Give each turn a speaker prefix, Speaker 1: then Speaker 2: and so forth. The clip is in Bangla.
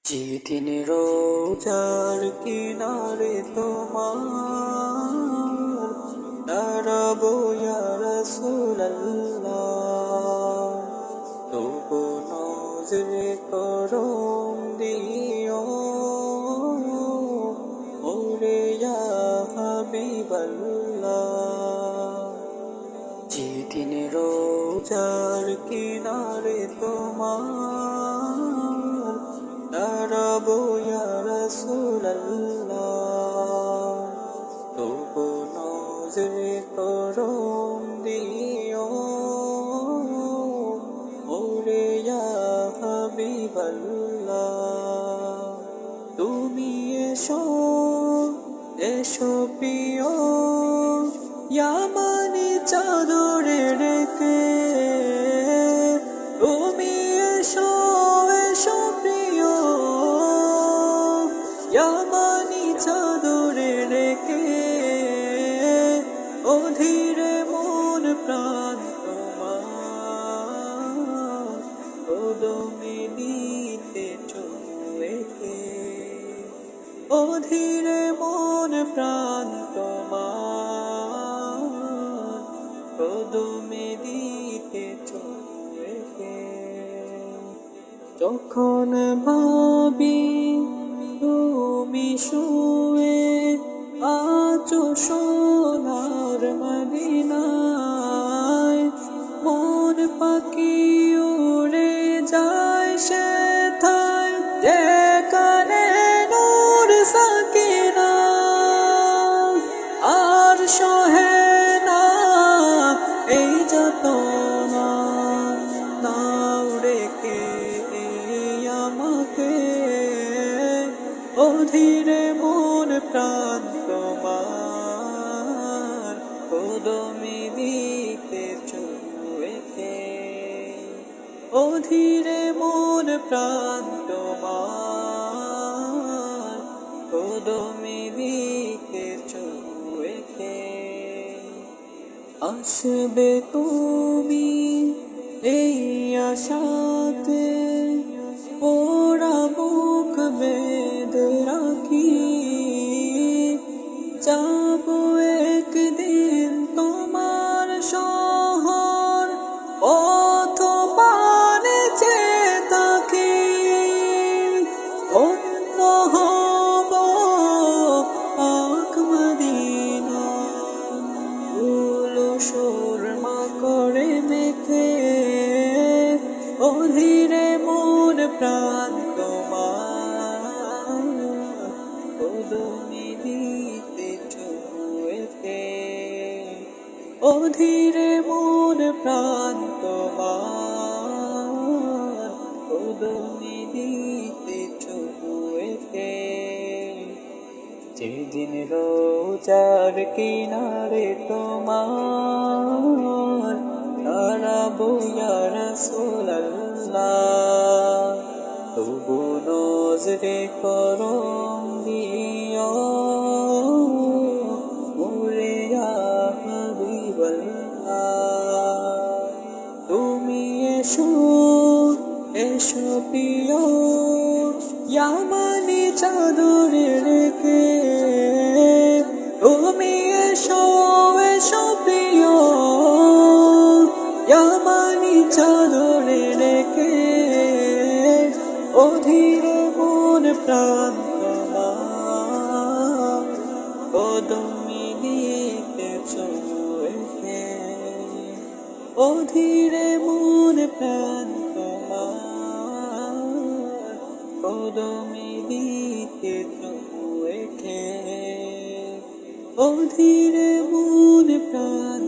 Speaker 1: যেদিন রোজার কিনারে তোমার দাঁড়াবো ইয়া রাসূলুল্লাহ, তবু নজরে করম দিও ওরে ইয়া হাবিবাল্লাহ। যেদিন রোজার কিনারে তোমার দাঁড়াবো ইয়া রাসূলুল্লাহ, তবু নজরে করম দিও ওরে ইয়া হাবিবাল্লাহ। তুমি এসো এসো প্রিয় ইয়ামানি চাদরে রেখে, তুমি এসো এসো প্রিয় ইয়ামানি চাদরে রেখে, অধীরে মন প্রাণ তোমার কদমে নিতে চলেছে, অধীরে মন প্রাণ তোমার কদমে দিতে চলেছে। যখন ভাবি তুমি শুয়ে আছো সোনার মদিনায়, মন পাখি উড়ে যায় সেথায় যেখানে নূর সাকিনা আর সহে না এই যাতনা। নাও রেখে আমাকে অধীরে মন প্রাণ তোমার কদমে দিতে চলেছে, অধীরে মন প্রাণ তোমার কদমে দিতে চলেছে। আসবে তুমি এই আশাতে ওরা মুখ বেঁধে রাখি, যাবো একদিন তোমার শহর পথ পানে চেয়ে থাকি, অন্য হব পাক মদিনা সুরমা করে মেখে, অধীরে মন প্রাণ তোমার কদমে দিতে চলেছে, অধীরে মন প্রাণ তোমার কদমে দিতে চলেছে। যেদিন রোজার কিনারে তোমার দাঁড়াবো ইয়া রাসূলুল্লাহ, তবু নজরে করম দিও ওরে ইয়া হাবিবাল্লাহ। তুমি এসো এসো প্রিয় ইয়ামানি চাদরে রেখে, তুমি এসো এসো প্রিয় ইয়ামানি চাদরে রেখে, অধীরে মন প্রাণ তোমার কদমে দিতে চলেছে, অধীরে মন প্রাণ তোমার কদমে দিতে চলেছে, অধীরে মন প্রাণ